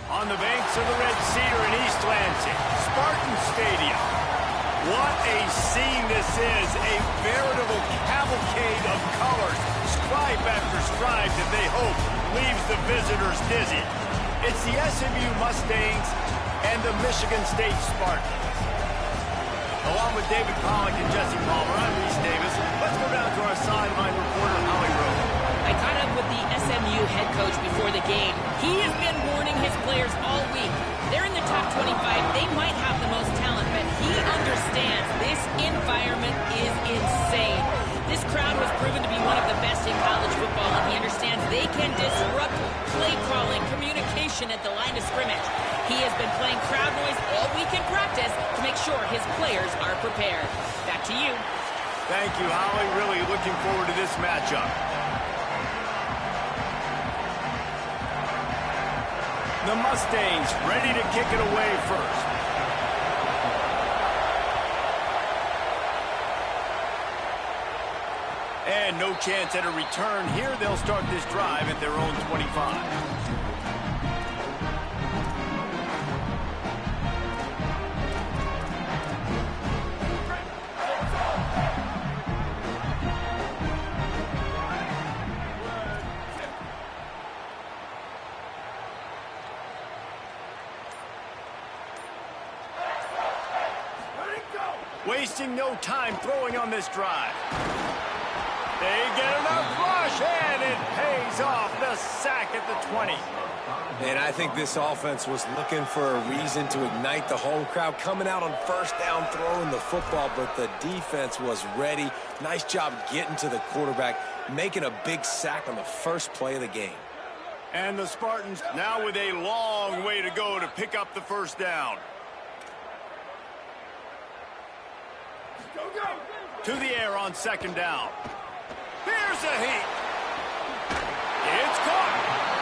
On the banks of the Red Cedar in East Lansing, Spartan Stadium. What a scene this is, a veritable cavalcade of colors, stripe after stripe that they hope leaves the visitors dizzy. It's the SMU Mustangs and the Michigan State Spartans. Along with David Pollock and Jesse Palmer, I'm Reese Davis. Let's go down to our sideline reporter, Holly Rowe. I caught up with the SMU head coach before the game. He has been warning his players all week. They're in the top 25. They might have the most talent, but he understands this environment is insane. This crowd has proven to be one of the best in college football, and he understands they can disrupt play calling, communication at the line of scrimmage. He has been playing crowd noise all week in practice to make sure his players are prepared. Back to you. Thank you, Holly. Really looking forward to this matchup. The Mustangs ready to kick it away first. And no chance at a return here. They'll start this drive at their own 25. Wasting no time throwing on this drive. They get enough rush, and it pays off. The sack at the 20. And I think this offense was looking for a reason to ignite the home crowd, coming out on first down, throwing the football, but the defense was ready. Nice job getting to the quarterback, making a big sack on the first play of the game. And the Spartans now with a long way to go to pick up the first down. To the air on second down. Here's a heat. It's caught.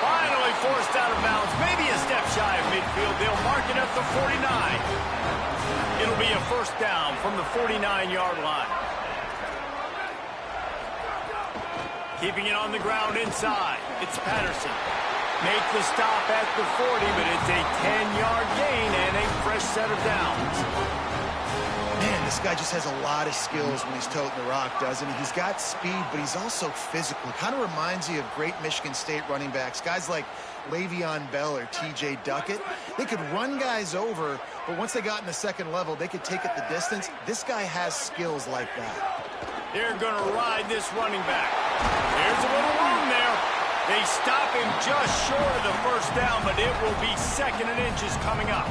Finally forced out of bounds. Maybe a step shy of midfield. They'll mark it at the 49. It'll be a first down from the 49-yard line. Keeping it on the ground inside. It's Patterson. Make the stop at the 40, but it's a 10-yard gain and a fresh set of downs. Man, this guy just has a lot of skills when he's toting the rock, doesn't he? He's got speed, but he's also physical. Kind of reminds you of great Michigan State running backs, guys like Le'Veon Bell or T.J. Duckett. They could run guys over, but once they got in the second level, they could take it the distance. This guy has skills like that. They're going to ride this running back. There's a little room there. They stop him just short of the first down, but it will be 2nd and inches coming up.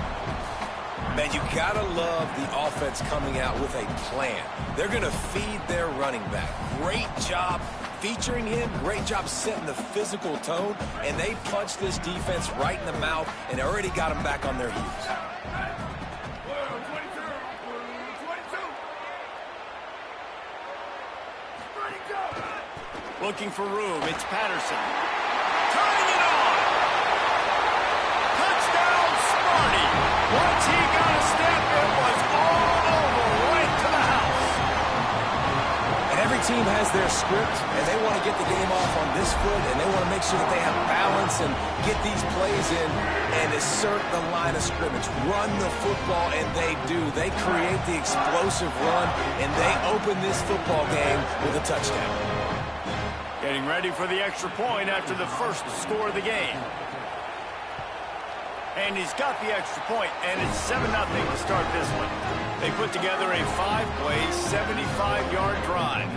Man, you gotta love the offense coming out with a plan. They're gonna feed their running back. Great job featuring him. Great job setting the physical tone. And they punched this defense right in the mouth and already got them back on their heels. Looking for room. It's Patterson. Turning it on. Touchdown, Sparty. Once he got a step, it was all over right to the house. And every team has their script, and they want to get the game off on this foot, and they want to make sure that they have balance and get these plays in and assert the line of scrimmage. Run the football, and they do. They create the explosive run, and they open this football game with a touchdown. Getting ready for the extra point after the first score of the game. And he's got the extra point, and it's 7-0 to start this one. They put together a 5-play, 75-yard drive.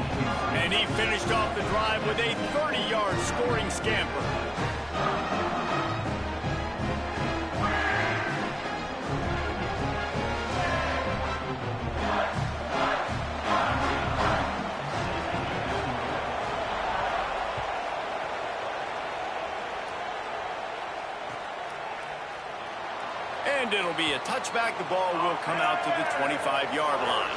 And he finished off the drive with a 30-yard scoring scamper. And it'll be a touchback. The ball will come out to the 25-yard line.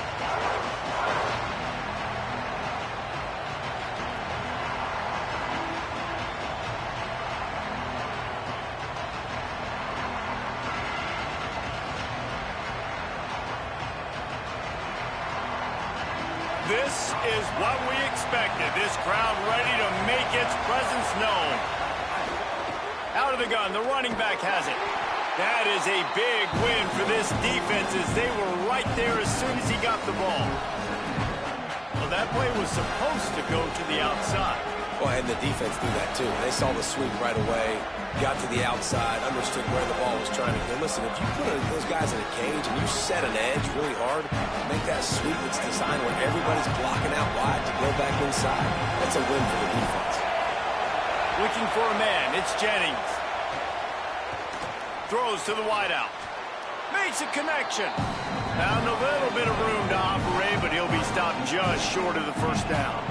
This is what we expected. This crowd ready to make its presence known. Out of the gun, the running back has it. That is a big win for this defense as they were right there as soon as he got the ball. Well, that play was supposed to go to the outside. Well, and the defense knew that too. They saw the sweep right away, got to the outside, understood where the ball was trying to go. Listen, if you put those guys in a cage and you set an edge really hard, make that sweep that's designed where everybody's blocking out wide to go back inside, that's a win for the defense. Looking for a man, it's Jennings. Throws to the wideout. Makes a connection. Found a little bit of room to operate, but he'll be stopped just short of the first down.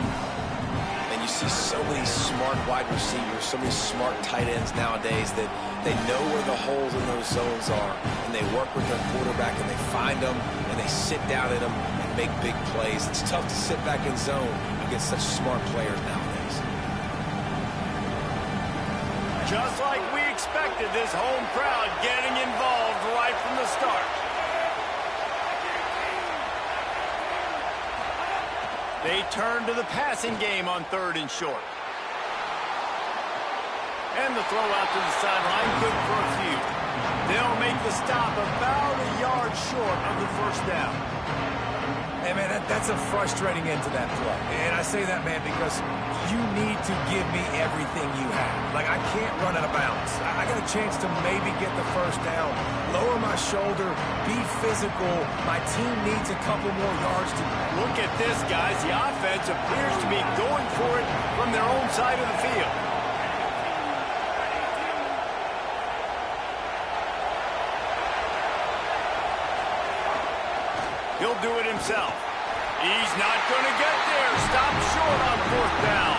And you see so many smart wide receivers, so many smart tight ends nowadays that they know where the holes in those zones are, and they work with their quarterback, and they find them, and they sit down in them and make big plays. It's tough to sit back in zone against such smart players nowadays. Just like we expected, this home crowd getting involved right from the start. They turn to the passing game on 3rd and short. And the throw out to the sideline, good for a few. They'll make the stop about a yard short of the first down. Hey, man, that's a frustrating end to that play. And I say that, man, because you need to give me everything you have. Like, I can't run out of bounds. I got a chance to maybe get the first down, lower my shoulder, be physical. My team needs a couple more yards to... Look at this, guys. The offense appears to be going for it from their own side of the field. He'll do it himself. He's not going to get there. Stop short on 4th down.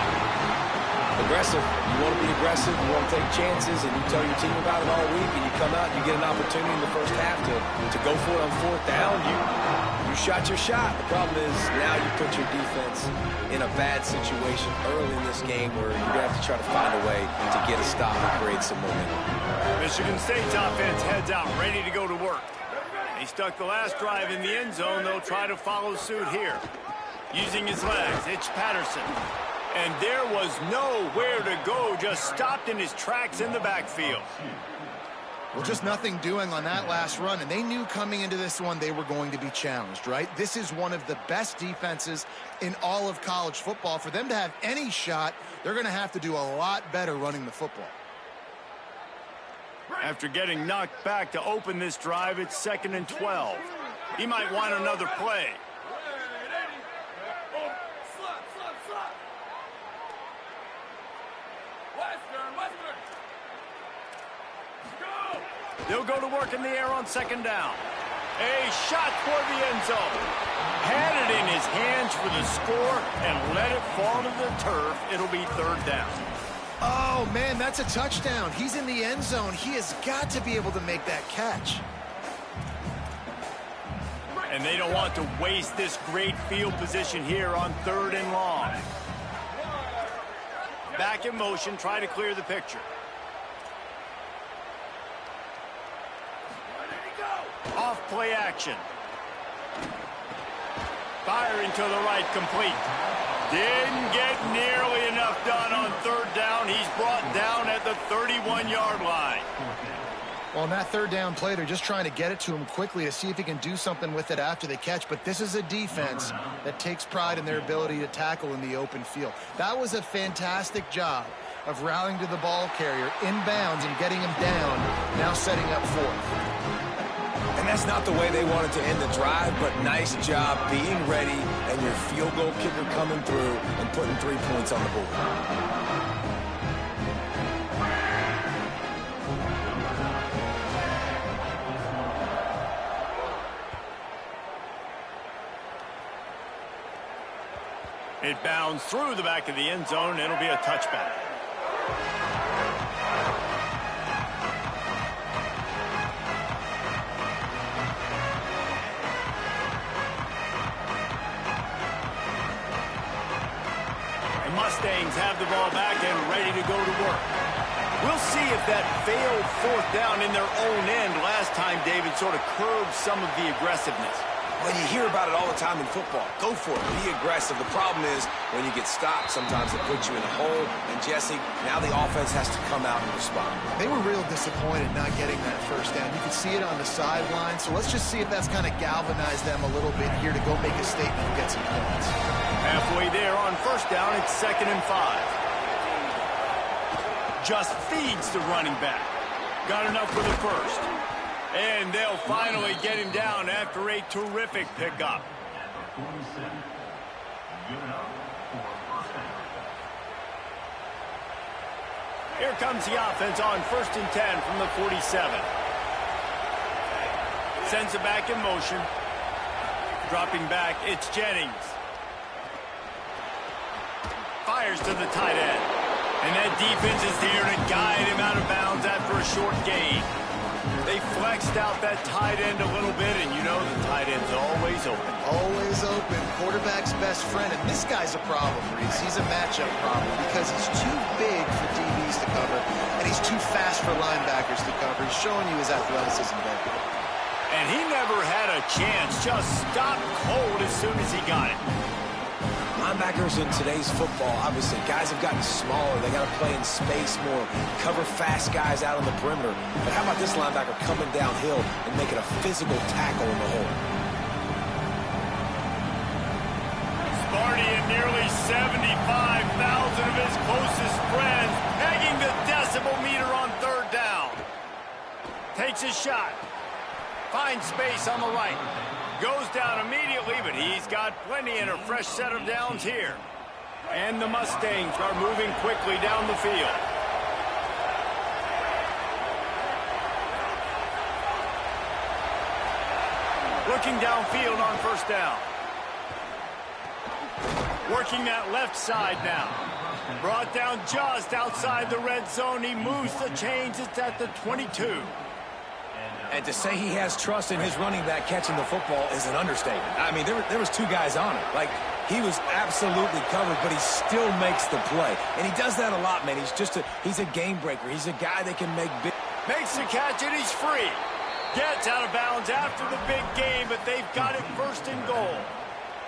Aggressive. You want to be aggressive. You want to take chances, and you tell your team about it all week, and you come out and you get an opportunity in the first half to go for it on 4th down. You shot your shot. The problem is now you put your defense in a bad situation early in this game where you're going to have to try to find a way to get a stop and create some momentum. Michigan State's offense heads out, ready to go to work. He stuck the last drive in the end zone. They'll try to follow suit here. Using his legs, it's Patterson. And there was nowhere to go, just stopped in his tracks in the backfield. Well, just nothing doing on that last run, and they knew coming into this one they were going to be challenged, right? This is one of the best defenses in all of college football. For them to have any shot, they're going to have to do a lot better running the football. After getting knocked back to open this drive, it's 2nd and 12. He might want another play. They'll go to work in the air on second down. A shot for the end zone. Had it in his hands for the score and let it fall to the turf. It'll be third down. Oh, man, that's a touchdown. He's in the end zone. He has got to be able to make that catch. And they don't want to waste this great field position here on third and long. Back in motion, try to clear the picture. Off play action. Firing to the right, complete. Didn't get nearly enough done on third down. He's brought down at the 31-yard line. Well, on that third down play, they're just trying to get it to him quickly to see if he can do something with it after the catch. But this is a defense that takes pride in their ability to tackle in the open field. That was a fantastic job of rallying to the ball carrier inbounds and getting him down, now setting up fourth. And that's not the way they wanted to end the drive, but nice job being ready and your field goal kicker coming through and putting 3 points on the board. It bounds through the back of the end zone. It'll be a touchback. Mustangs have the ball back and ready to go to work. We'll see if that failed fourth down in their own end last time, David, sort of curbed some of the aggressiveness. When you hear about it all the time in football, go for it. Be aggressive. The problem is when you get stopped, sometimes it puts you in a hole. And, Jesse, now the offense has to come out and respond. They were real disappointed not getting that first down. You could see it on the sideline. So let's just see if that's kind of galvanized them a little bit here to go make a statement and get some points. Halfway there on first down, it's 2nd and 5. Just feeds the running back. Got enough for the first. And they'll finally get him down after a terrific pickup. Here comes the offense on 1st and 10 from the 47. Sends it back in motion. Dropping back, it's Jennings. Fires to the tight end. And that defense is there to guide him out of bounds after a short gain. They flexed out that tight end a little bit, and you know the tight end's always open. Always open. Quarterback's best friend. And this guy's a problem, Reese. He's a matchup problem because he's too big for DBs to cover, and he's too fast for linebackers to cover. He's showing you his athleticism there. And he never had a chance. Just stopped cold as soon as he got it. Linebackers in today's football, obviously, guys have gotten smaller. They got to play in space more, cover fast guys out on the perimeter. But how about this linebacker coming downhill and making a physical tackle in the hole? Sparty and nearly 75,000 of his closest friends pegging the decibel meter on third down. Takes his shot. Finds space on the right. Goes down immediately, but he's got plenty and a fresh set of downs here. And the Mustangs are moving quickly down the field. Looking downfield on first down. Working that left side now. Brought down just outside the red zone. He moves the chains. It's at the 22. And to say he has trust in his running back catching the football is an understatement. I mean, there was two guys on it. Like, he was absolutely covered, but he still makes the play. And he does that a lot, man. He's a game breaker. He's a guy that can make big... Makes the catch, and he's free. Gets out of bounds after the big game, but they've got it 1st and goal.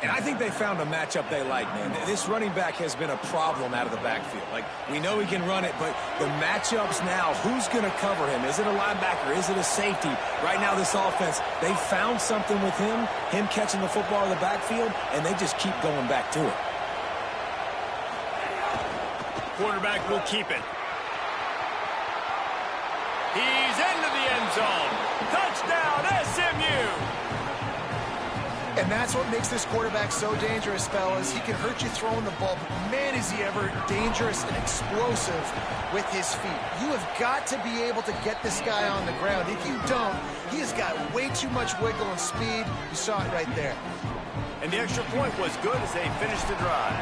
And I think they found a matchup they like, man. This running back has been a problem out of the backfield. Like, we know he can run it, but the matchups now, who's going to cover him? Is it a linebacker? Is it a safety? Right now, this offense, they found something with him catching the football in the backfield, and they just keep going back to it. Quarterback will keep it. He's into the end zone. Touchdown, SMU! And that's what makes this quarterback so dangerous, fellas. He can hurt you throwing the ball, but man, is he ever dangerous and explosive with his feet. You have got to be able to get this guy on the ground. If you don't, he has got way too much wiggle and speed. You saw it right there. And the extra point was good as they finished the drive.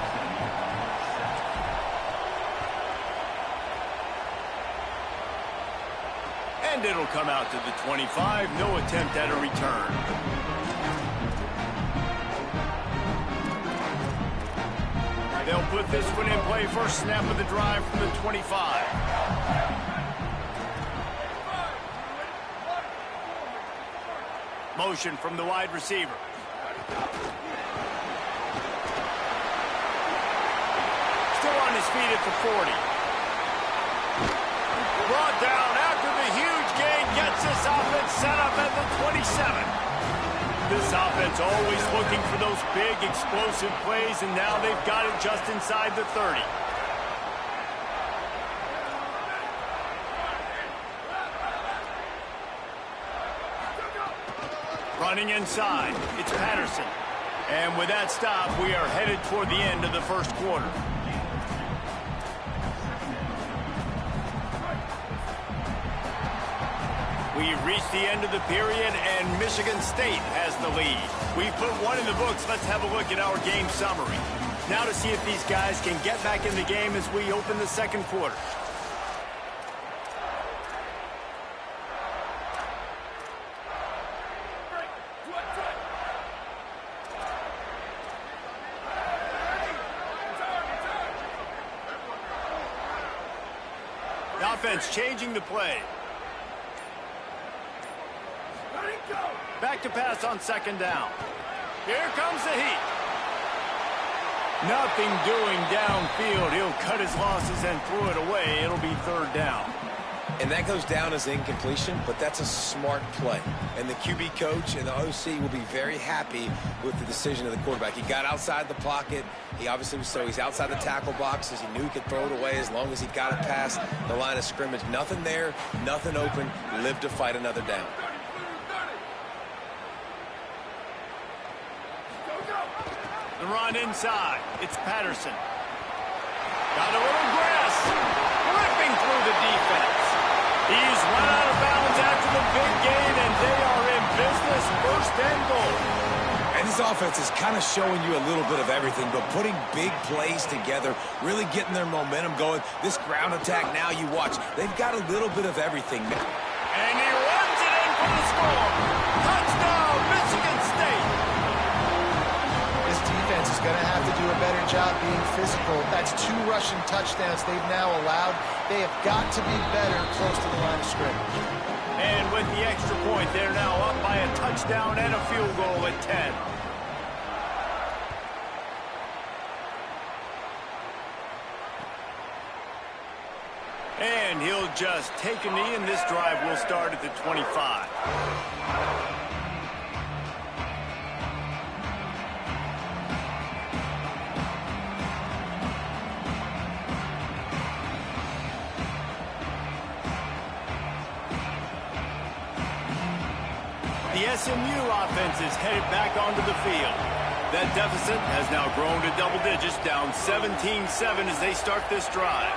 And it'll come out to the 25. No attempt at a return. They'll put this one in play. First snap of the drive from the 25. Motion from the wide receiver. Still on his feet at the 40. Brought down after the huge gain. Gets this offense set up at the 27. This offense always looking for those big, explosive plays, and now they've got it just inside the 30. Running inside, it's Patterson. And with that stop, we are headed toward the end of the first quarter. We've reached the end of the period, and Michigan State has the lead. We've put one in the books. Let's have a look at our game summary. Now to see if these guys can get back in the game as we open the second quarter. The offense changing the play. Back to pass on second down. Here comes the heat. Nothing doing downfield. He'll cut his losses and throw it away. It'll be third down. And that goes down as incompletion, but that's a smart play. And the QB coach and the OC will be very happy with the decision of the quarterback. He got outside the pocket. He obviously was he's outside the tackle boxes. He knew he could throw it away as long as he got it past the line of scrimmage. Nothing there, nothing open. Lived to fight another down. The run inside. It's Patterson. Got a little grass. Ripping through the defense. He's run out of bounds after the big gain, and they are in business. First and goal. And this offense is kind of showing you a little bit of everything, but putting big plays together, really getting their momentum going. This ground attack now, you watch, they've got a little bit of everything. And he runs it in for the score. Touchdown, Michigan State. This defense is going to have to do a better job being physical. That's 2 rushing touchdowns they've now allowed. They have got to be better close to the line of scrimmage. And with the extra point, they're now up by a touchdown and a field goal at 10. And he'll just take a knee, and this drive will start at the 25. The SMU offense is headed back onto the field. That deficit has now grown to double digits, down 17-7 as they start this drive.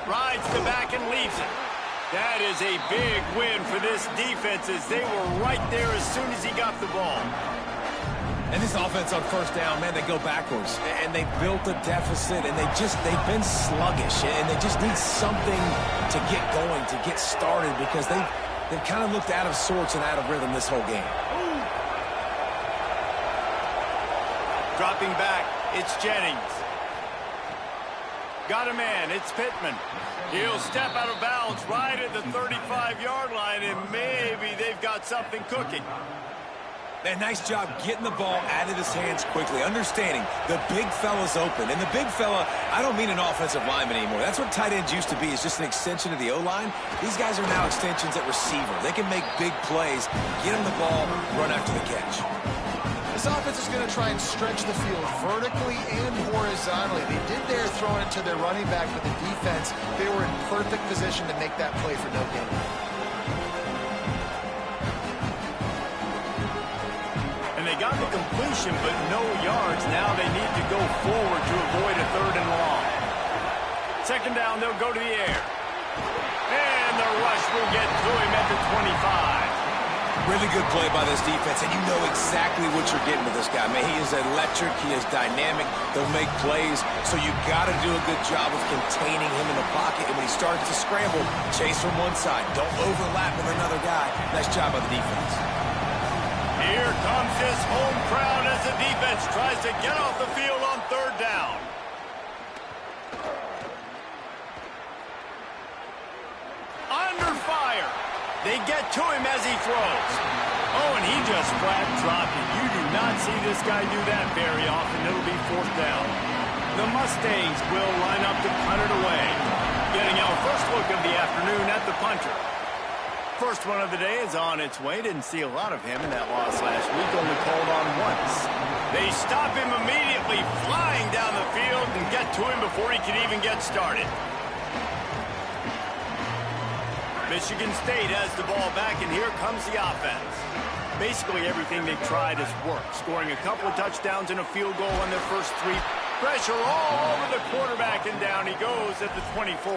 Rides the back and leaves it. That is a big win for this defense as they were right there as soon as he got the ball. And this offense on first down, man, they go backwards. And they built a deficit, and they've been sluggish. And they just need something to get going, to get started, because they've kind of looked out of sorts and out of rhythm this whole game. Dropping back, it's Jennings. Got a man, it's Pittman. He'll step out of bounds right at the 35-yard line, and maybe they've got something cooking. And nice job getting the ball out of his hands quickly, understanding the big fella's open. And the big fella, I don't mean an offensive lineman anymore. That's what tight ends used to be, is just an extension of the O-line. These guys are now extensions at receiver. They can make big plays, get him the ball, run after the catch. This offense is going to try and stretch the field vertically and horizontally. They did there throwing it to their running back, but the defense, they were in perfect position to make that play for no gain. And they got the completion, but no yards. Now they need to go forward to avoid a 3rd and long. 2nd down, they'll go to the air. And the rush will get to him at the 25. Really good play by this defense, and you know exactly what you're getting with this guy. Man, he is electric. He is dynamic. They'll make plays, so you got to do a good job of containing him in the pocket. And when he starts to scramble, chase from one side. Don't overlap with another guy. Nice job by the defense. Here comes this home crowd as the defense tries to get off the field on 3rd down. Under fire. They get to him as he throws. Oh, and he just flat dropped it. You do not see this guy do that very often. It'll be 4th down. The Mustangs will line up to punt it away. Getting our first look of the afternoon at the punter. First one of the day is on its way. Didn't see a lot of him in that loss last week. Only called on once. They stop him immediately, flying down the field and get to him before he can even get started. Michigan State has the ball back, and here comes the offense. Basically everything they've tried has worked, scoring a couple of touchdowns and a field goal on their first 3. Pressure all over the quarterback, and down he goes at the 24.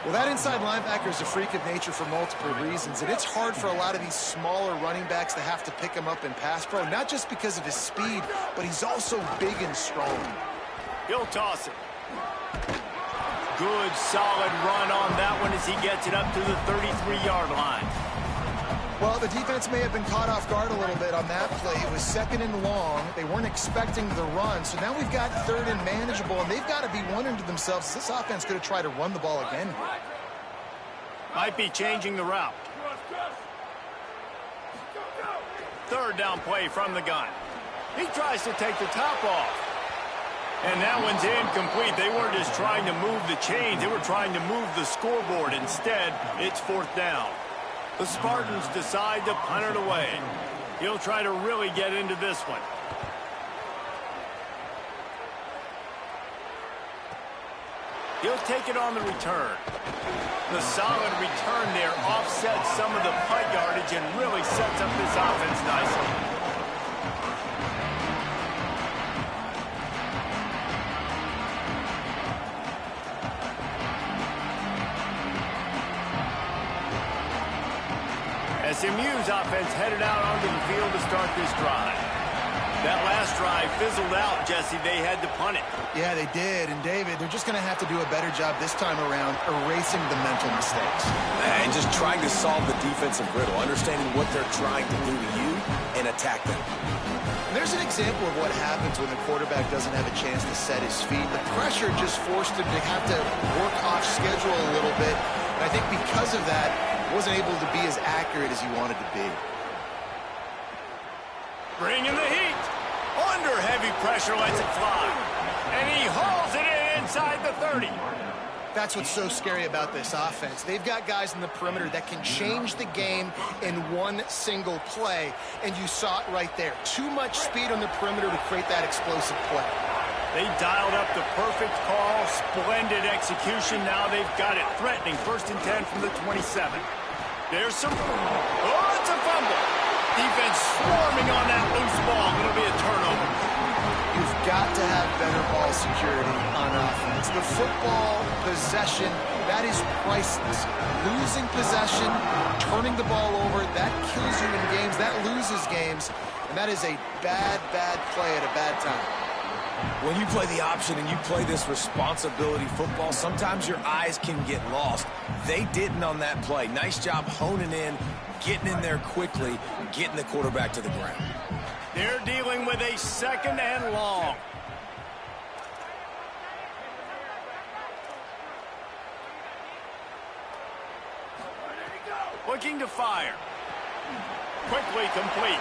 Well, that inside linebacker is a freak of nature for multiple reasons, and it's hard for a lot of these smaller running backs to have to pick him up in pass pro, not just because of his speed, but he's also big and strong. He'll toss it. Good, solid run on that one as he gets it up to the 33-yard line. Well, the defense may have been caught off guard a little bit on that play. It was 2nd and long. They weren't expecting the run, so now we've got 3rd and manageable, and they've got to be wondering to themselves, this offense going to try to run the ball again here? Might be changing the route. 3rd down play from the gun. He tries to take the top off. And that one's incomplete. They weren't just trying to move the chains. They were trying to move the scoreboard. Instead, it's 4th down. The Spartans decide to punt it away. He'll try to really get into this one. He'll take it on the return. The solid return there offsets some of the punt yardage and really sets up this offense nicely. SMU's offense headed out onto the field to start this drive. That last drive fizzled out, Jesse. They had to punt it. Yeah, they did. And, David, they're just going to have to do a better job this time around erasing the mental mistakes. And just trying to solve the defensive riddle, understanding what they're trying to do to you and attack them. And there's an example of what happens when the quarterback doesn't have a chance to set his feet. The pressure just forced him to have to work off schedule a little bit. And I think because of that, wasn't able to be as accurate as he wanted to be. Bringing the heat. Under heavy pressure, lets it fly. And he hauls it in inside the 30. That's what's so scary about this offense. They've got guys in the perimeter that can change the game in one single play. And you saw it right there. Too much speed on the perimeter to create that explosive play. They dialed up the perfect call. Splendid execution. Now they've got it. Threatening 1st and 10 from the 27. There's some... Oh, it's a fumble. Defense swarming on that loose ball. It'll be a turnover. You've got to have better ball security on offense. The football possession, that is priceless. Losing possession, turning the ball over, that kills you in games. That loses games. And that is a bad, bad play at a bad time. When you play the option and you play this responsibility football, sometimes your eyes can get lost. They didn't on that play. Nice job honing in, getting in there quickly, getting the quarterback to the ground. They're dealing with a 2nd and long. Looking to fire. Quickly complete.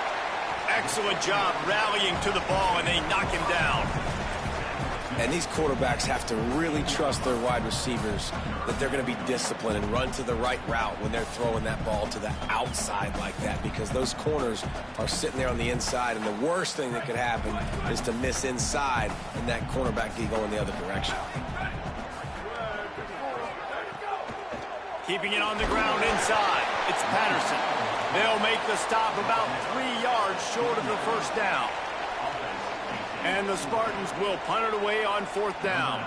Excellent job rallying to the ball, and they knock him down. And these quarterbacks have to really trust their wide receivers that they're going to be disciplined and run to the right route when they're throwing that ball to the outside like that, because those corners are sitting there on the inside, and the worst thing that could happen is to miss inside and that cornerback be going the other direction. Keeping it on the ground inside. It's Patterson. They'll make the stop about 3 yards short of the 1st down. And the Spartans will punt it away on 4th down.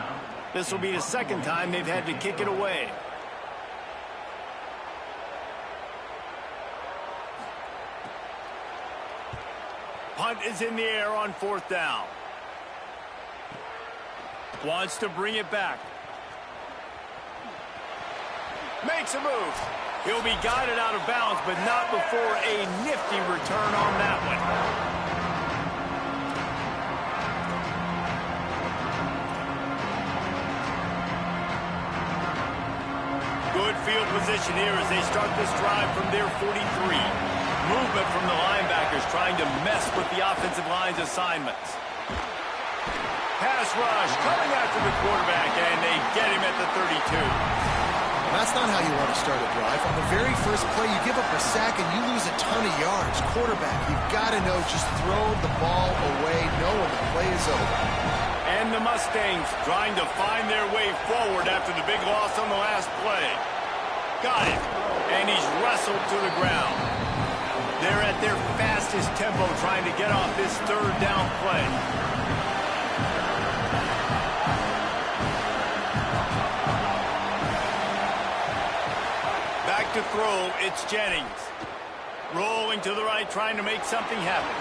This will be the second time they've had to kick it away. Punt is in the air on 4th down. Wants to bring it back. Makes a move. He'll be guided out of bounds, but not before a nifty return on that one. Good field position here as they start this drive from their 43. Movement from the linebackers trying to mess with the offensive line's assignments. Pass rush coming after the quarterback, and they get him at the 32. That's not how you want to start a drive. On the very first play, you give up a sack and you lose a ton of yards. Quarterback, you've got to know, just throw the ball away, knowing the play is over. And the Mustangs trying to find their way forward after the big loss on the last play. Got it. And he's wrestled to the ground. They're at their fastest tempo trying to get off this 3rd down play. Back to throw, it's Jennings. Rolling to the right, trying to make something happen.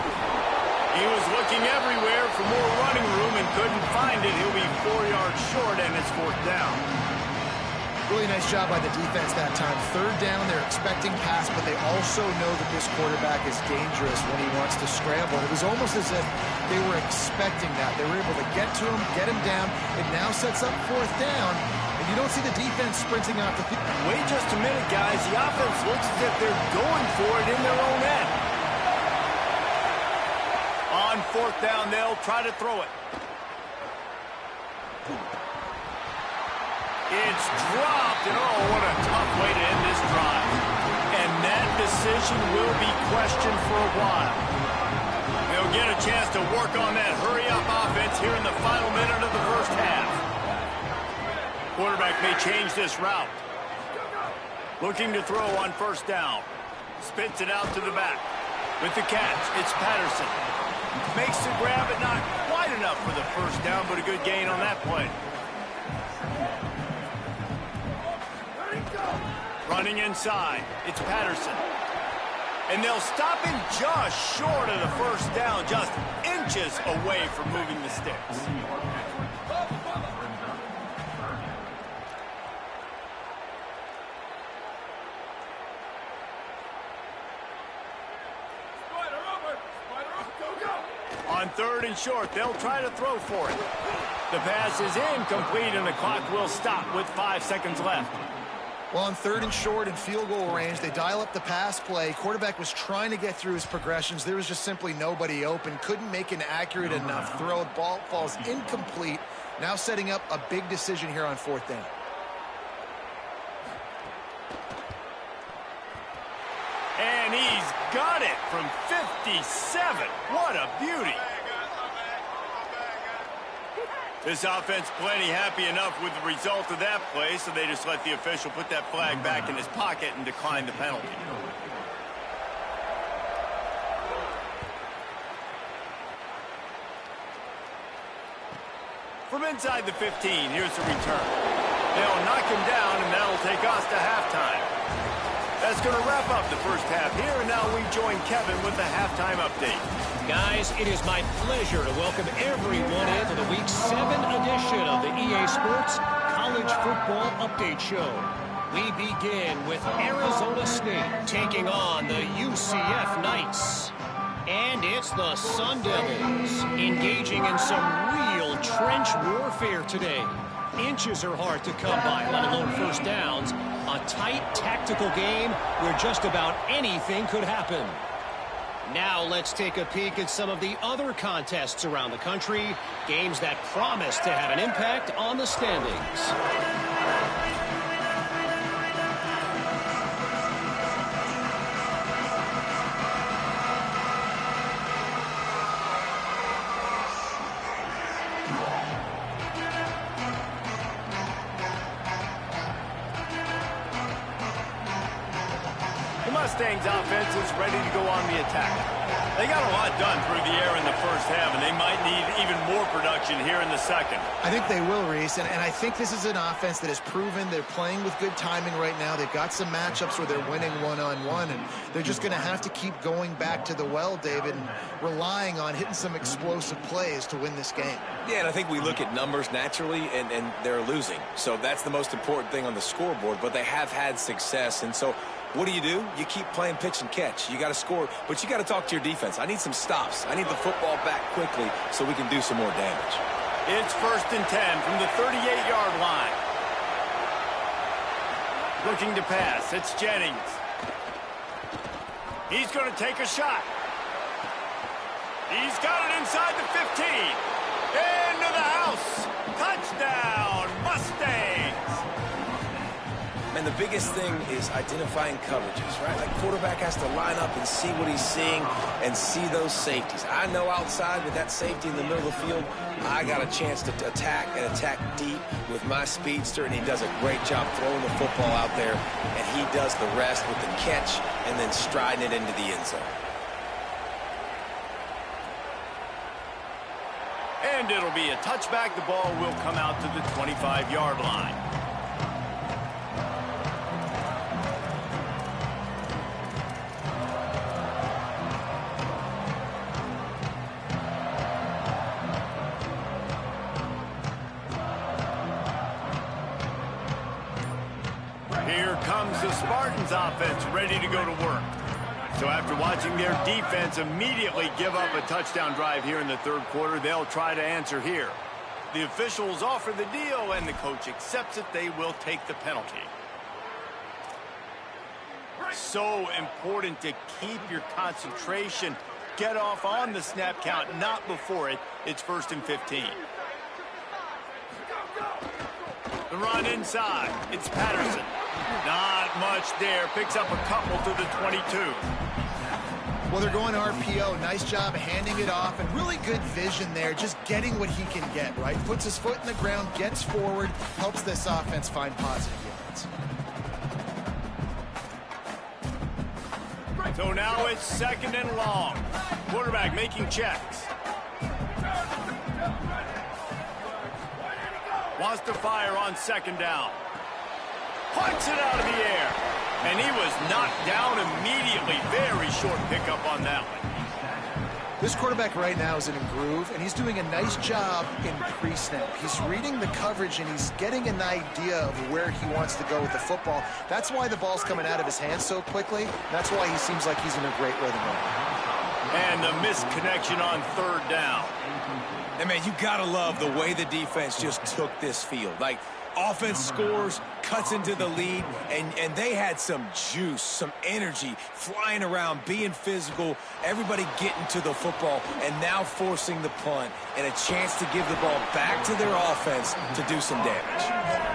He was looking everywhere for more running room and couldn't find it. He'll be 4 yards short, and it's 4th down. Really nice job by the defense that time. 3rd down, they're expecting pass, but they also know that this quarterback is dangerous when he wants to scramble. It was almost as if they were expecting that. They were able to get to him, get him down. It now sets up 4th down, and you don't see the defense sprinting off the field. Wait just a minute, guys. The offense looks as if they're going for it in their own end. On 4th down, they'll try to throw it. It's dropped, and oh, what a tough way to end this drive. And that decision will be questioned for a while. They'll get a chance to work on that hurry-up offense here in the final minute of the first half. Quarterback may change this route. Looking to throw on 1st down. Spits it out to the back. With the catch, it's Patterson. Makes the grab, but not quite enough for the 1st down, but a good gain on that play. Running inside, it's Patterson. And they'll stop him just short of the 1st down, just inches away from moving the sticks. On 3rd and short, they'll try to throw for it. The pass is incomplete, and the clock will stop with 5 seconds left. Well, on 3rd and short and field goal range, they dial up the pass play. Quarterback was trying to get through his progressions. There was just simply nobody open. Couldn't make an accurate enough throw. Ball falls incomplete. Now setting up a big decision here on 4th down. And he's got it from 57. What a beauty. This offense plenty happy enough with the result of that play, so they just let the official put that flag back in his pocket and decline the penalty. From inside the 15, here's the return. They'll knock him down, and that'll take us to halftime. That's going to wrap up the first half here, and now we join Kevin with the halftime update. Guys, it is my pleasure to welcome everyone into the Week 7 edition of the EA Sports College Football Update Show. We begin with Arizona State taking on the UCF Knights. And it's the Sun Devils engaging in some real trench warfare today. Inches are hard to come by, let alone 1st downs. A tight tactical game where just about anything could happen. Now let's take a peek at some of the other contests around the country. Games that promise to have an impact on the standings. Mustangs offense is ready to go on the attack. They got a lot done through the air in the first half, and they might need even more production here in the second. I think they will, Reese, and I think this is an offense that has proven they're playing with good timing right now. They've got some matchups where they're winning one-on-one, and they're just going to have to keep going back to the well, David, and relying on hitting some explosive plays to win this game. Yeah, and I think we look at numbers naturally, and they're losing. So that's the most important thing on the scoreboard, but they have had success, and so what do? You keep playing pitch and catch. You got to score, but you got to talk to your defense. I need some stops. I need the football back quickly so we can do some more damage. It's 1st and 10 from the 38-yard line. Looking to pass. It's Jennings. He's going to take a shot. He's got it inside the 15. Into the house. Touchdown, Mustangs. And the biggest thing is identifying coverages, right? Like, quarterback has to line up and see what he's seeing and see those safeties. I know outside with that safety in the middle of the field, I got a chance to attack and attack deep with my speedster, and he does a great job throwing the football out there, and he does the rest with the catch and then striding it into the end zone. And it'll be a touchback. The ball will come out to the 25-yard line. Here comes the Spartans offense ready to go to work. So after watching their defense immediately give up a touchdown drive here in the third quarter, they'll try to answer here. The officials offer the deal, and the coach accepts it. They will take the penalty. So important to keep your concentration. Get off on the snap count, not before it. It's 1st and 15. The run inside. It's Patterson. Not much there. Picks up a couple to the 22. Well, they're going RPO. Nice job handing it off, and really good vision there, just getting what he can get, right? Puts his foot in the ground, gets forward, helps this offense find positive yards. So now it's 2nd and long. Quarterback making checks. Wants to fire on 2nd down. Punts it out of the air. And he was knocked down immediately. Very short pickup on that one. This quarterback right now is in a groove, and he's doing a nice job in pre-snap. He's reading the coverage, and he's getting an idea of where he wants to go with the football. That's why the ball's coming out of his hands so quickly. That's why he seems like he's in a great rhythm right now. And the misconnection on 3rd down. And, man, you got to love the way the defense just took this field. Like, offense scores, cuts into the lead, and they had some juice, some energy, flying around, being physical, everybody getting to the football, and now forcing the punt and a chance to give the ball back to their offense to do some damage.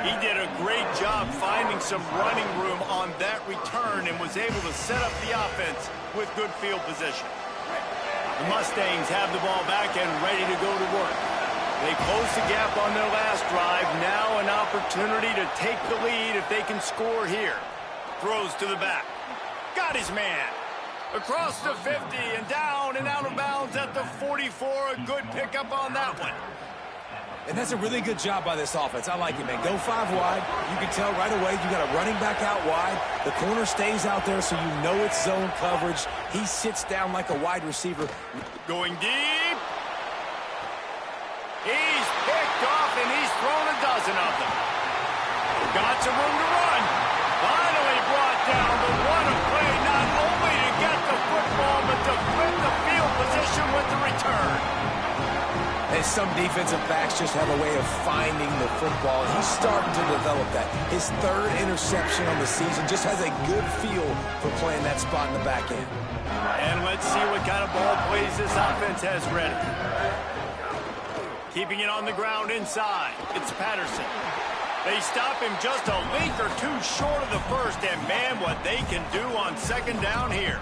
He did a great job finding some running room on that return and was able to set up the offense with good field position. The Mustangs have the ball back and ready to go to work. They closed the gap on their last drive. Now an opportunity to take the lead if they can score here. Throws to the back. Got his man. Across the 50 and down and out of bounds at the 44. A good pickup on that one. And that's a really good job by this offense. I like it, man. Go 5 wide. You can tell right away you got a running back out wide. The corner stays out there so you know it's zone coverage. He sits down like a wide receiver. Going deep. He's picked off, and he's thrown a dozen of them. Got some room to run. Finally brought down, but what a play, not only to get the football, but to flip the field position with the return. And some defensive backs just have a way of finding the football, and he's starting to develop that. His 3rd interception on the season, just has a good feel for playing that spot in the back end. And let's see what kind of ball plays this offense has ready. Keeping it on the ground inside. It's Patterson. They stop him just a link or two short of the first, and man, what they can do on 2nd down here.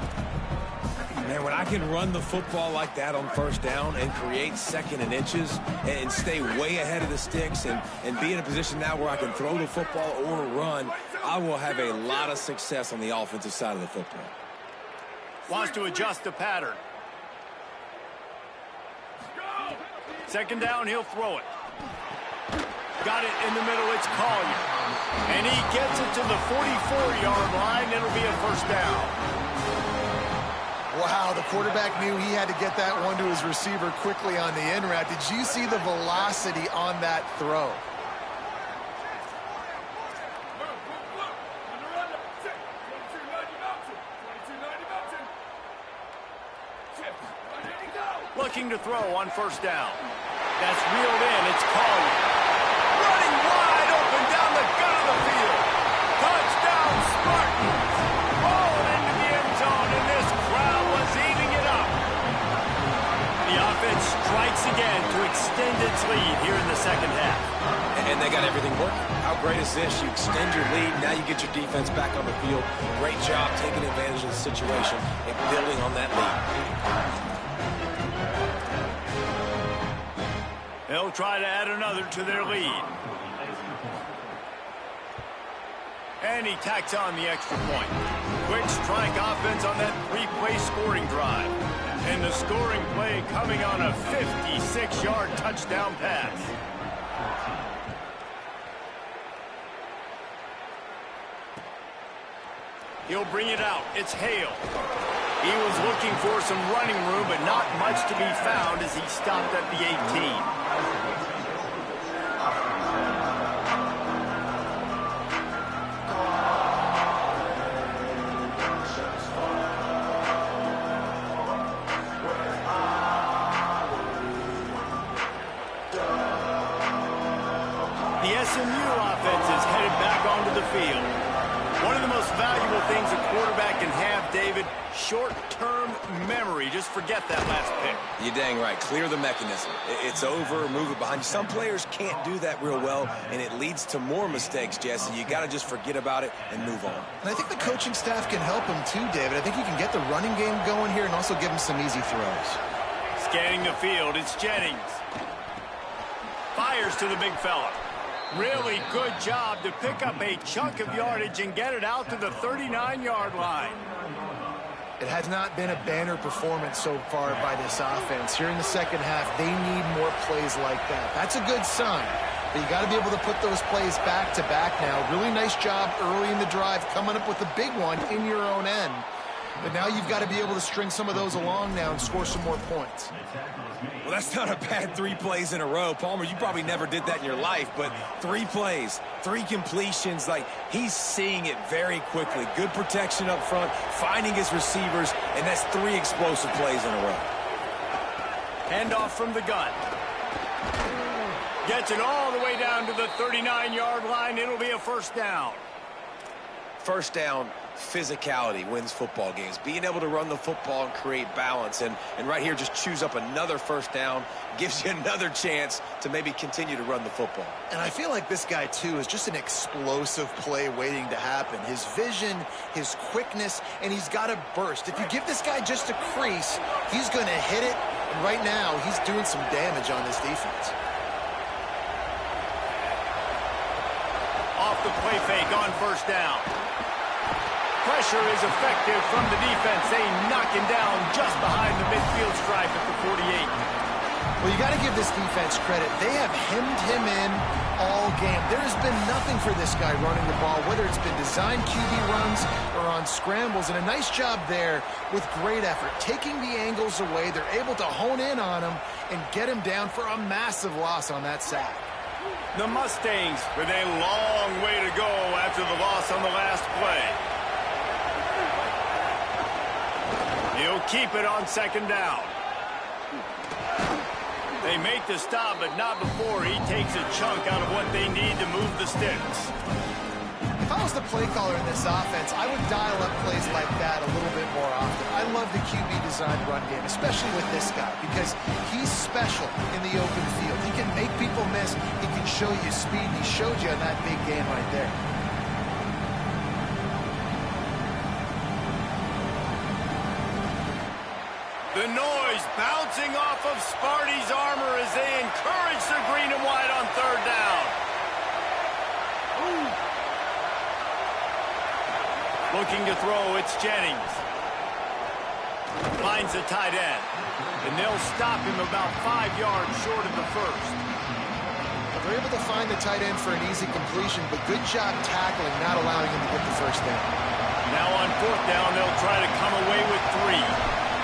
Man, when I can run the football like that on 1st down and create 2nd and inches and stay way ahead of the sticks and be in a position now where I can throw the football or run, I will have a lot of success on the offensive side of the football. Wants to adjust the pattern. Second down, he'll throw it. Got it in the middle, it's Collier. And he gets it to the 44-yard line. It'll be a first down. Wow, the quarterback knew he had to get that one to his receiver quickly on the in route. Did you see the velocity on that throw? Looking to throw on first down. That's reeled in. It's Collier. Running wide open down the gut of the field. Touchdown, Spartans. Rolling into the end zone, and this crowd was eating it up. The offense strikes again to extend its lead here in the second half. And they got everything working. How great is this? You extend your lead. Now you get your defense back on the field. Great job taking advantage of the situation and building on that lead. They'll try to add another to their lead. And he tacks on the extra point. Quick strike offense on that three-play scoring drive. And the scoring play coming on a 56-yard touchdown pass. He'll bring it out. It's Hale. He was looking for some running room, but not much to be found as he stopped at the 18. The SMU offense is headed back onto the field. One of the most valuable things a quarterback can have, David, short-term memory. Just forget that last pick. You're dang right. Clear the mechanism. It's over, move it behind you. Some players can't do that real well, and it leads to more mistakes, Jesse. You got to just forget about it and move on. And I think the coaching staff can help him too, David. I think you can get the running game going here and also give him some easy throws. Scanning the field, it's Jennings. Fires to the big fella. Really good job to pick up a chunk of yardage and get it out to the 39-yard line. It has not been a banner performance so far by this offense. Here in the second half, they need more plays like that. That's a good sign. But you got to be able to put those plays back to back now. Really nice job early in the drive coming up with a big one in your own end. But now you've got to be able to string some of those along now and score some more points. Well, that's not a bad 3 plays in a row. Palmer, you probably never did that in your life, but 3 plays, 3 completions, like he's seeing it very quickly. Good protection up front, finding his receivers, and that's 3 explosive plays in a row. Handoff from the gun. Gets it all the way down to the 39-yard line. It'll be a first down. First down, physicality wins football games. Being able to run the football and create balance. And right here, just choose up another first down. Gives you another chance to maybe continue to run the football. And I feel like this guy, too, is just an explosive play waiting to happen. His vision, his quickness, and he's got a burst. If you give this guy just a crease, he's going to hit it. And right now, he's doing some damage on this defense. Off the play fake on first down. Pressure is effective from the defense. They knock him down just behind the midfield stripe at the 48. Well, you got to give this defense credit. They have hemmed him in all game. There has been nothing for this guy running the ball, whether it's been designed QB runs or on scrambles. And a nice job there with great effort. Taking the angles away, they're able to hone in on him and get him down for a massive loss on that sack. The Mustangs with a long way to go after the loss on the last play. He'll keep it on second down. They make the stop, but not before he takes a chunk out of what they need to move the sticks. If I was the play caller in this offense, I would dial up plays like that a little bit more often. I love the QB-designed run game, especially with this guy, because he's special in the open field. He can make people miss. He can show you speed. He showed you on that big game right there. The noise bouncing off of Sparty's armor as they encourage the green and white on third down. Ooh. Looking to throw, it's Jennings. Finds the tight end. And they'll stop him about 5 yards short of the first. They're able to find the tight end for an easy completion, but good job tackling, not allowing him to get the first down. Now on 4th down, they'll try to come away with 3.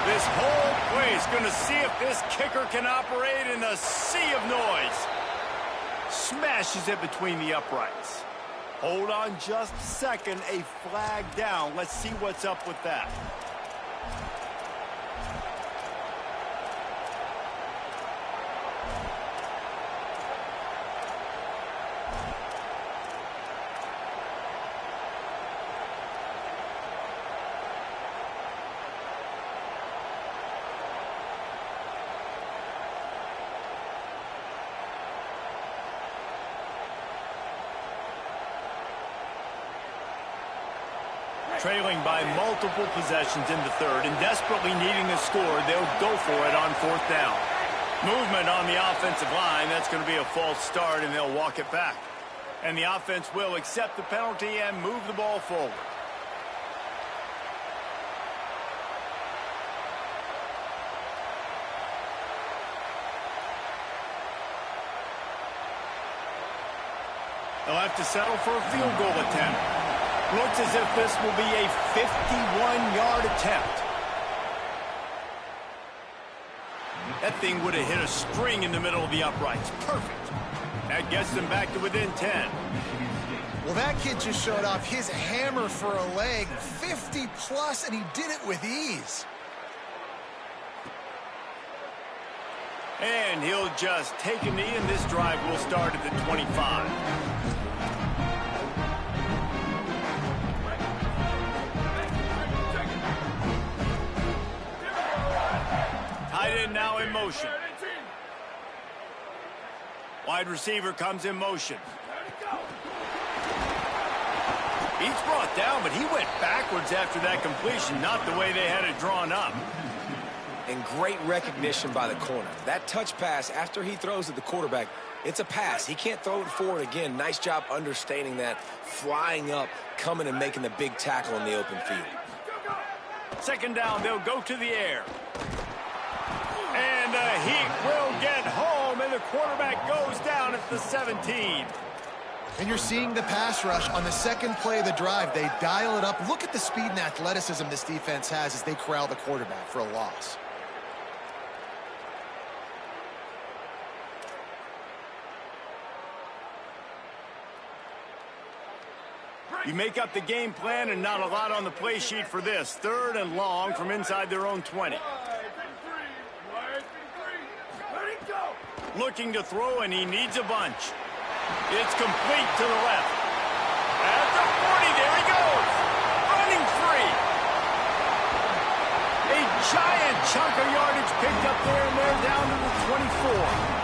This whole play is going to see if this kicker can operate in a sea of noise. Smashes it between the uprights. Hold on just a second. A flag down. Let's see what's up with that. Trailing by multiple possessions in the 3rd and desperately needing a score, they'll go for it on 4th down. Movement on the offensive line, that's going to be a false start, and they'll walk it back. And the offense will accept the penalty and move the ball forward. They'll have to settle for a field goal attempt. Looks as if this will be a 51-yard attempt. That thing would have hit a string in the middle of the uprights. Perfect. That gets them back to within 10. Well, that kid just showed off his hammer for a leg, 50-plus, and he did it with ease. And he'll just take a knee, and this drive will start at the 25. Now in motion. Wide receiver comes in motion. He's brought down, but he went backwards after that completion, not the way they had it drawn up. And great recognition by the corner. That touch pass, after he throws at the quarterback, it's a pass. He can't throw it forward again. Nice job understanding that, flying up, coming and making the big tackle in the open field. 2nd down, they'll go to the air. And the Heat will get home, and the quarterback goes down at the 17. And you're seeing the pass rush on the 2nd play of the drive. They dial it up. Look at the speed and athleticism this defense has as they corral the quarterback for a loss. You make up the game plan and not a lot on the play sheet for this. 3rd and long from inside their own 20. Looking to throw, and he needs a bunch. It's complete to the left. At the 40, there he goes. Running free. A giant chunk of yardage picked up there, and they're down to the 24.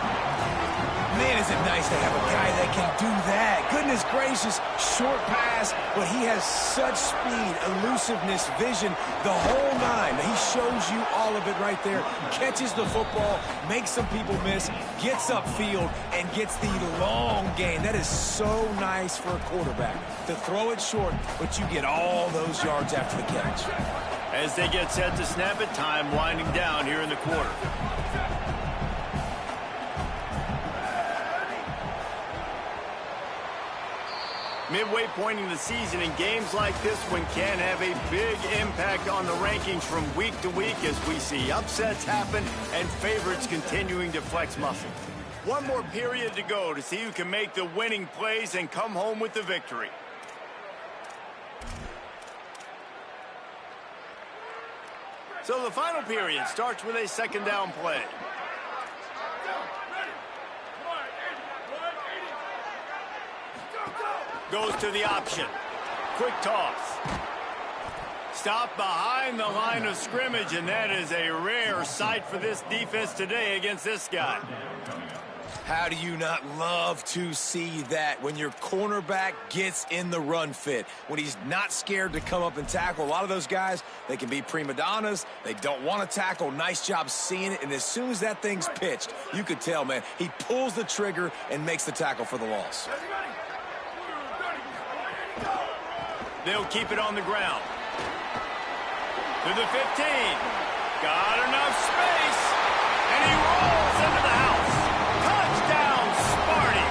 Man, is it nice to have a guy that can do that. Goodness gracious, short pass, but he has such speed, elusiveness, vision, the whole 9. He shows you all of it right there. Catches the football, makes some people miss, gets upfield, and gets the long gain. That is so nice for a quarterback to throw it short, but you get all those yards after the catch. As they get set to snap it, time winding down here in the quarter. Midway point in the season, and games like this one can have a big impact on the rankings from week to week as we see upsets happen and favorites continuing to flex muscle. One more period to go to see who can make the winning plays and come home with the victory. So the final period starts with a 2nd down play. Goes to the option. Quick toss. Stop behind the line of scrimmage, and that is a rare sight for this defense today against this guy. How do you not love to see that when your cornerback gets in the run fit, when he's not scared to come up and tackle? A lot of those guys, they can be prima donnas. They don't want to tackle. Nice job seeing it. And as soon as that thing's pitched, you could tell, man, he pulls the trigger and makes the tackle for the loss. They'll keep it on the ground. To the 15. Got enough space, and he rolls into the house. Touchdown, Sparty.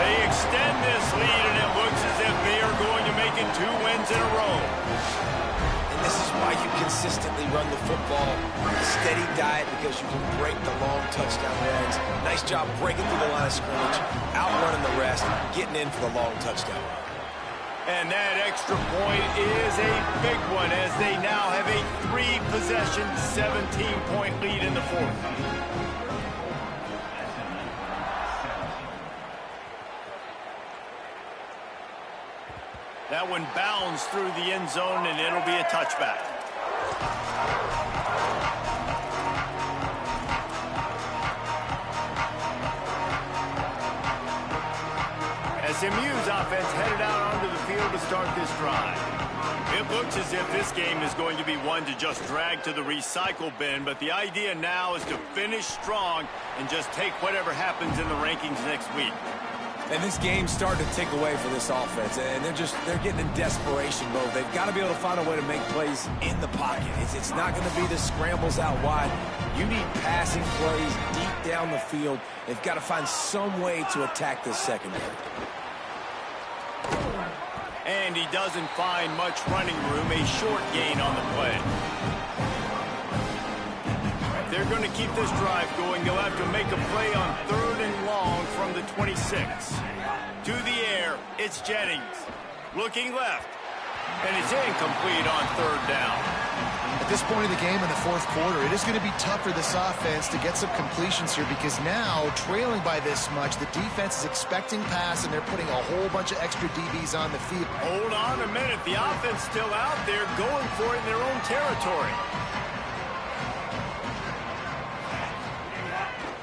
They extend this lead, and it looks as if they are going to make it 2 wins in a row. And this is why you consistently run the football. A steady diet because you can break the long touchdown runs. Nice job breaking through the line of scrimmage, outrunning the rest, getting in for the long touchdown run. And that extra point is a big one as they now have a 3-possession, 17-point lead in the fourth. That one bounds through the end zone, and it'll be a touchback. SMU's offense headed out onto the field to start this drive. It looks as if this game is going to be one to just drag to the recycle bin, but the idea now is to finish strong and just take whatever happens in the rankings next week. And this game's starting to tick away for this offense, and they're getting in desperation mode. They've got to be able to find a way to make plays in the pocket. It's not going to be the scrambles out wide. You need passing plays deep down the field. They've got to find some way to attack this secondary. And he doesn't find much running room, a short gain on the play. If they're going to keep this drive going, they'll have to make a play on 3rd and long from the 26. To the air, it's Jennings. Looking left. And it's incomplete on 3rd down. At this point of the game in the fourth quarter, it is going to be tough for this offense to get some completions here because now, trailing by this much, the defense is expecting pass and they're putting a whole bunch of extra DBs on the field. Hold on a minute. The offense still out there going for it in their own territory.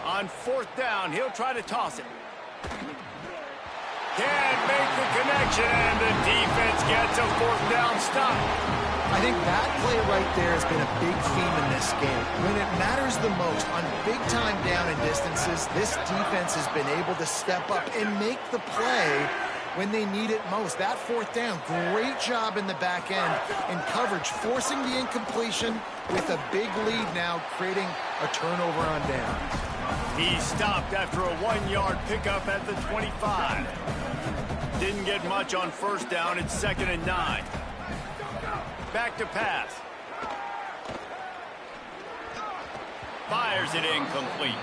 On 4th down, he'll try to toss it. Can't make the connection, and the defense gets a 4th down stop. I think that play right there has been a big theme in this game. When it matters the most, on big-time down and distances, this defense has been able to step up and make the play when they need it most. That 4th down, great job in the back end in coverage, forcing the incompletion with a big lead now, creating a turnover on down. He stopped after a 1-yard pickup at the 25. Didn't get much on 1st down. It's 2nd and 9. Back to pass. Fires it incomplete.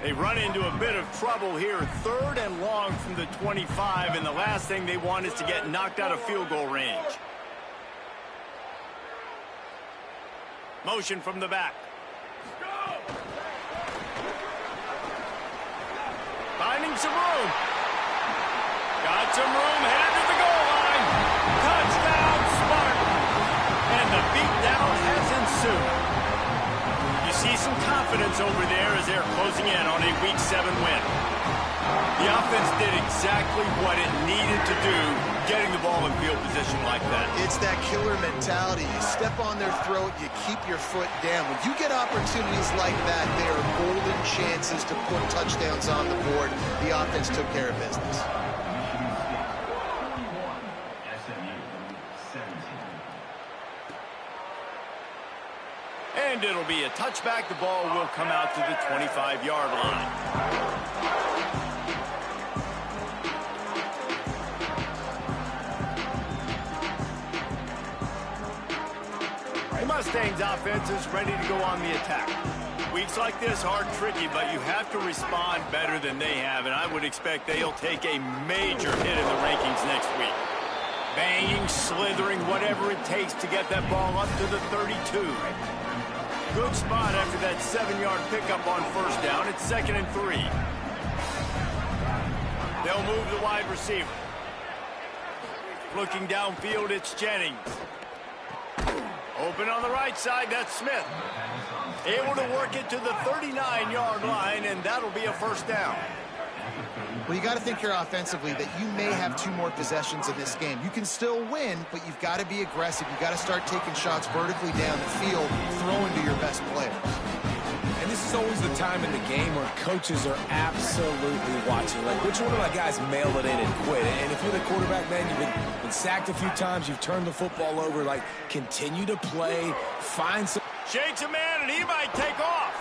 They run into a bit of trouble here. 3rd and long from the 25, and the last thing they want is to get knocked out of field goal range. Motion from the back. Finding some room. Got some room, headed to the goal line. Touchdown, Spartan. And the beatdown has ensued. You see some confidence over there as they're closing in on a Week 7 win. The offense did exactly what it needed to do, getting the ball in field position like that. It's that killer mentality. You step on their throat, you keep your foot down. When you get opportunities like that, they are golden chances to put touchdowns on the board. The offense took care of business. And it'll be a touchback. The ball will come out to the 25-yard line. The Mustangs offense is ready to go on the attack. Weeks like this are tricky, but you have to respond better than they have, and I would expect they'll take a major hit in the rankings next week. Banging, slithering, whatever it takes to get that ball up to the 32. Good spot after that 7-yard pickup on 1st down. It's 2nd and 3. They'll move the wide receiver. Looking downfield, it's Jennings. Open on the right side, that's Smith. Able to work it to the 39-yard line, and that'll be a 1st down. Well, you got to think here offensively that you may have 2 more possessions in this game. You can still win, but you've got to be aggressive. You've got to start taking shots vertically down the field, throwing to your best player. is always the time in the game where coaches are absolutely watching. Like, which one of my guys mail it in and quit? And if you're the quarterback, man, you've been sacked a few times, you've turned the football over, like, continue to play, find some... Shakes a man, and he might take off.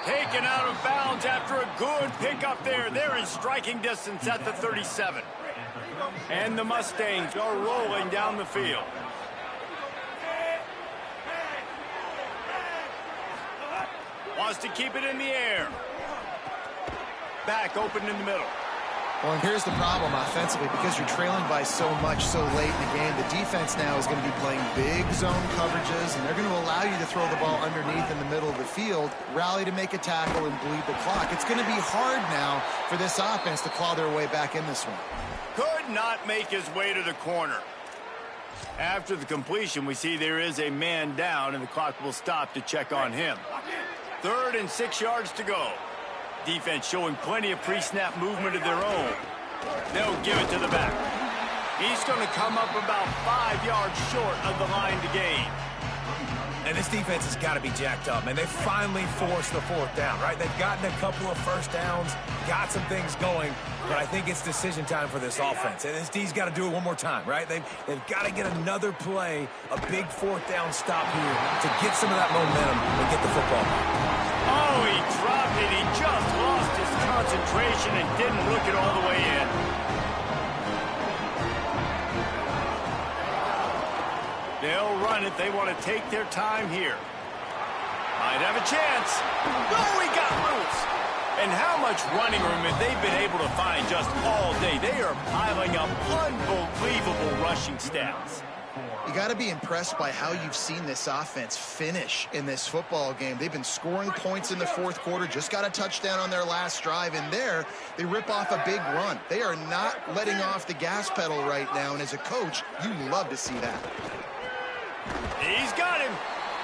Taken out of bounds after a good pickup there. They're in striking distance at the 37. And the Mustangs are rolling down the field. Wants to keep it in the air. Back open in the middle. Well, and here's the problem offensively, because you're trailing by so much so late in the game, the defense now is going to be playing big zone coverages, and they're going to allow you to throw the ball underneath in the middle of the field, rally to make a tackle, and bleed the clock. It's going to be hard now for this offense to claw their way back in this one. Could not make his way to the corner. After the completion, we see there is a man down, and the clock will stop to check on him. 3rd and 6 yards to go. Defense showing plenty of pre-snap movement of their own. They'll give it to the back. He's going to come up about 5 yards short of the line to gain. And this defense has got to be jacked up, man. They finally forced the 4th down, right? They've gotten a couple of first downs, got some things going, but I think it's decision time for this offense. And this D's got to do it one more time, right? They've got to get another play, a big 4th down stop here to get some of that momentum and get the football back. Oh, he dropped it. He just lost his concentration and didn't look it all the way in. They'll run it. They want to take their time here. Might have a chance. Oh, he got loose. And how much running room have they been able to find just all day? They are piling up unbelievable rushing stats. You got to be impressed by how you've seen this offense finish in this football game. They've been scoring points in the 4th quarter, just got a touchdown on their last drive, and there they rip off a big run. They are not letting off the gas pedal right now, and as a coach, you love to see that. He's got him.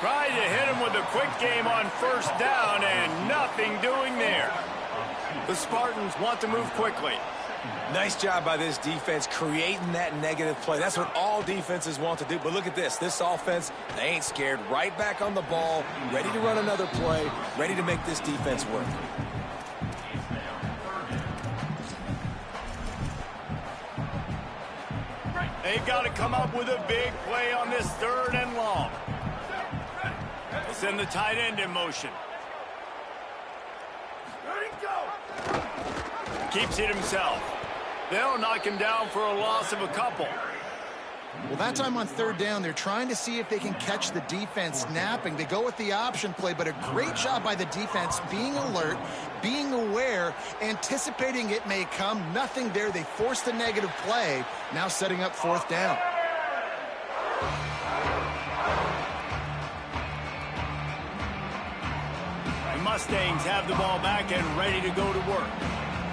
Tried to hit him with a quick game on 1st down, and nothing doing there. The Spartans want to move quickly. Nice job by this defense creating that negative play. That's what all defenses want to do. But look at this. This offense, they ain't scared. Right back on the ball, ready to run another play, ready to make this defense work. They've got to come up with a big play on this 3rd and long. They'll send the tight end in motion. Keeps it himself. They'll knock him down for a loss of a couple. Well, that time on 3rd down, they're trying to see if they can catch the defense napping. They go with the option play, but a great job by the defense being alert, being aware, anticipating it may come. Nothing there. They forced the negative play, now setting up 4th down. The Mustangs have the ball back and ready to go to work.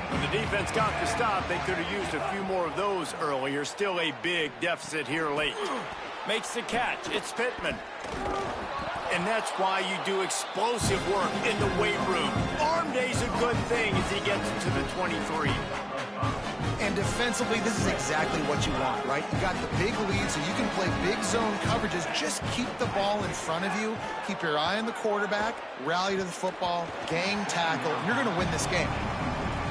When the defense got the stop, they could have used a few more of those earlier. Still a big deficit here late. Makes the catch. It's Pittman. And that's why you do explosive work in the weight room. Arm day's a good thing as he gets to the 23. And defensively, this is exactly what you want, right? You got the big lead, so you can play big zone coverages. Just keep the ball in front of you. Keep your eye on the quarterback. Rally to the football. Gang tackle. You're going to win this game.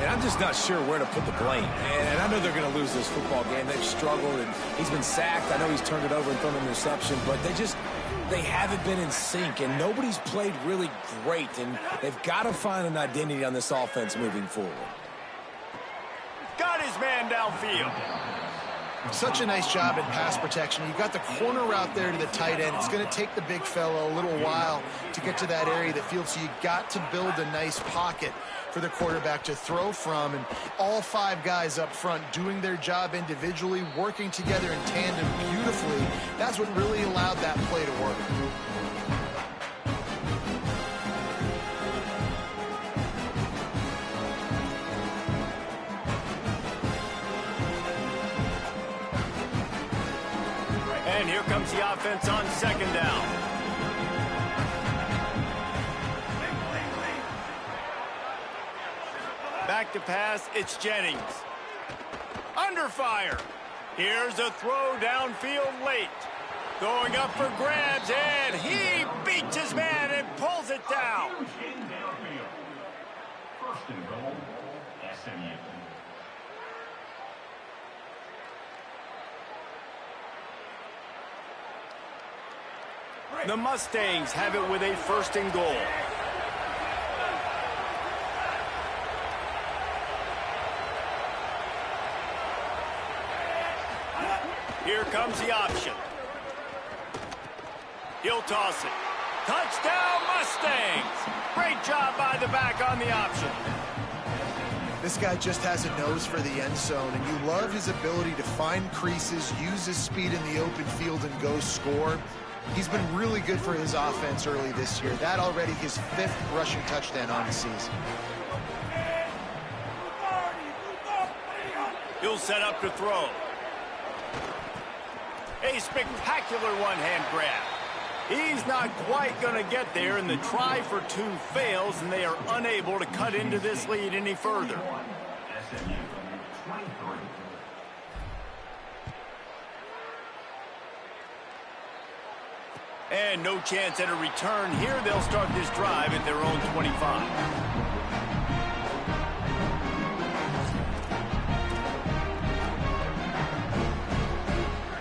And I'm just not sure where to put the blame. And I know they're going to lose this football game. They've struggled, and he's been sacked. I know he's turned it over and thrown an interception, but they haven't been in sync, and nobody's played really great. And they've got to find an identity on this offense moving forward. Got his man downfield. Such a nice job in pass protection. You got the corner route there to the tight end. It's going to take the big fellow a little while to get to that area of the field, so you got to build a nice pocket for the quarterback to throw from, and all 5 guys up front doing their job individually, working together in tandem beautifully. That's what really allowed that play to work. And here comes the offense on 2nd down. Back to pass, it's Jennings. Under fire. Here's a throw downfield late. Going up for grabs, and he beats his man and pulls it down. First and goal, SMU. The Mustangs have it with a first and goal. Here comes the option. He'll toss it. Touchdown, Mustangs! Great job by the back on the option. This guy just has a nose for the end zone, and you love his ability to find creases, use his speed in the open field, and go score. He's been really good for his offense early this year. That already his 5th rushing touchdown on the season. He'll set up to throw. A spectacular one-hand grab. He's not quite going to get there, and the try for 2 fails, and they are unable to cut into this lead any further. SMU, 23. And no chance at a return here. They'll start this drive at their own 25.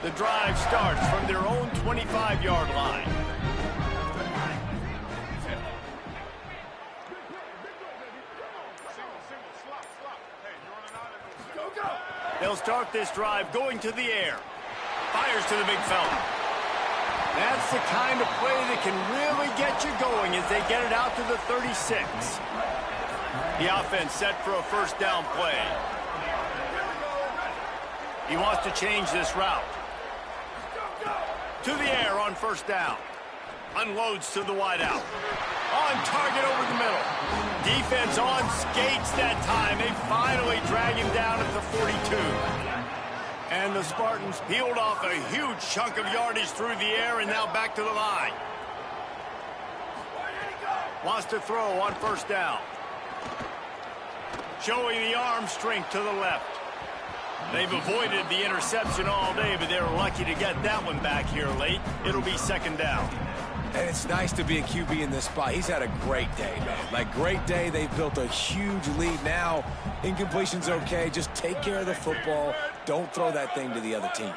The drive starts from their own 25-yard line. They'll start this drive going to the air. Fires to the big fella. That's the kind of play that can really get you going as they get it out to the 36. The offense set for a first down play. He wants to change this route. To the air on first down. Unloads to the wideout. On target over the middle. Defense on skates that time. They finally drag him down at the 42. And the Spartans peeled off a huge chunk of yardage through the air and now back to the line. Wants to throw on first down. Showing the arm strength to the left. They've avoided the interception all day, but they're lucky to get that one back here late. It'll be second down. And it's nice to be a QB in this spot. He's had a great day, man. Like, great day. They've built a huge lead now. Incompletion's okay. Just take care of the football. Don't throw that thing to the other team.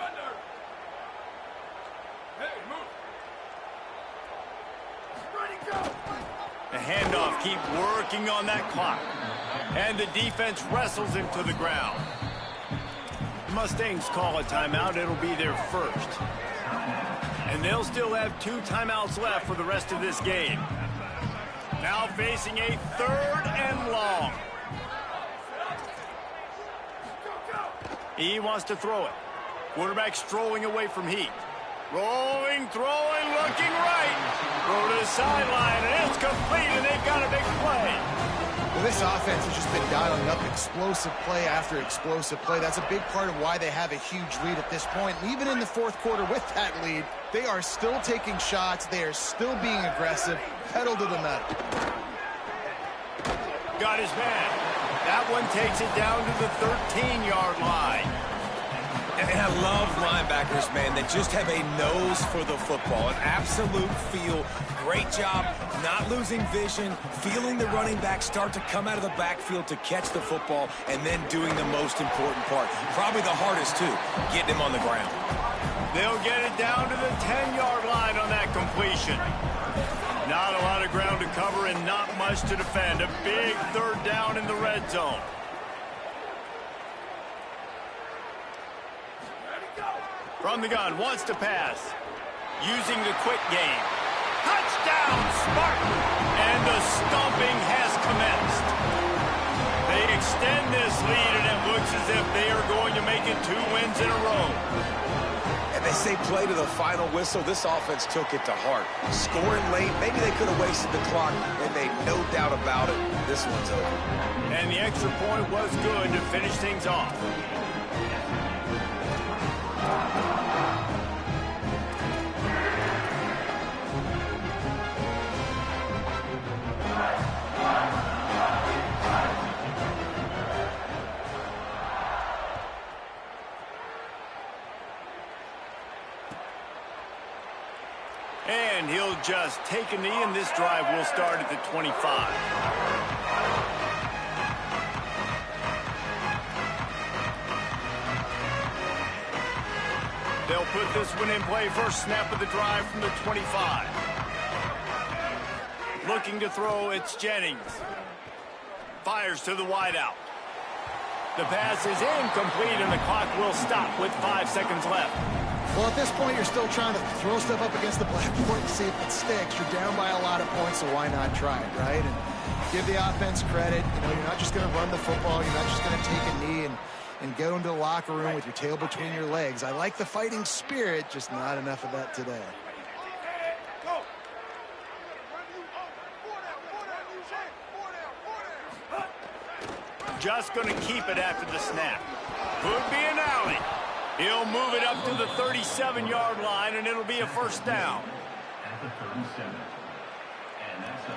The handoff, keep working on that clock. And the defense wrestles him to the ground. The Mustangs call a timeout. It'll be their first. And they'll still have 2 timeouts left for the rest of this game. Now facing a 3rd and long. He wants to throw it. Quarterback strolling away from heat. Rolling, throwing, looking right. Throw to the sideline, and it's complete, and they've got a big play. Well, this offense has just been dialing up explosive play after explosive play. That's a big part of why they have a huge lead at this point. And even in the 4th quarter with that lead, they are still taking shots. They are still being aggressive. Pedal to the metal. Got his man. That one takes it down to the 13-yard line. And I love linebackers, man, that just have a nose for the football, an absolute feel. Great job not losing vision, feeling the running back start to come out of the backfield to catch the football, and then doing the most important part. Probably the hardest, too, getting him on the ground. They'll get it down to the 10-yard line on that completion. Not a lot of ground to cover and not much to defend. A big 3rd down in the red zone. From the gun, wants to pass. Using the quick game. Touchdown, Spartan! And the stomping has commenced. They extend this lead, and it looks as if they are going to make it 2 wins in a row. And they say play to the final whistle. This offense took it to heart. Scoring late, maybe they could have wasted the clock. They made no doubt about it. This one's over. And the extra point was good to finish things off. And he'll just take a knee, and this drive will start at the 25. They'll put this one in play first snap of the drive from the 25. Looking to throw, it's Jennings. Fires to the wideout. The pass is incomplete, and the clock will stop with 5 seconds left. Well, at this point, you're still trying to throw stuff up against the blackboard to see if it sticks. You're down by a lot of points, so why not try it, right? And give the offense credit. You know, you're not just going to run the football. You're not just going to take a knee and go into the locker room with your tail between your legs. I like the fighting spirit, just not enough of that today. Just going to keep it after the snap. Could be an alley. He'll move it up to the 37-yard line, and it'll be a first down. At the 37. And that's a...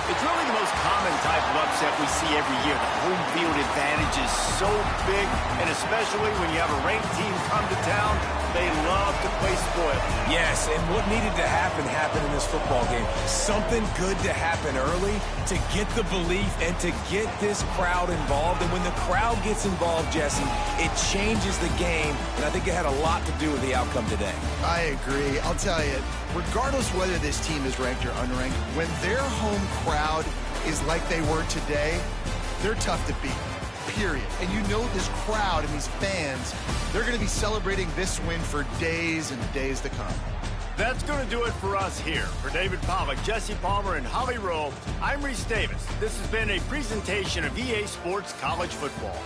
It's really the most common type of upset we see every year. The home field advantage is so big, and especially when you have a ranked team come to town, they love to play spoil. Yes, and what needed to happen happened in this football game. Something good to happen early to get the belief and to get this crowd involved. And when the crowd gets involved, Jesse, it changes the game, and I think it had a lot to do with the outcome today. I agree. I'll tell you, regardless whether this team is ranked or unranked, when their home crowd is like they were today, they're tough to beat. Period. And you know this crowd and these fans, they're going to be celebrating this win for days and days to come. That's going to do it for us here. For David Pollack, Jesse Palmer, and Holly Rowe, I'm Reese Davis. This has been a presentation of EA Sports College Football.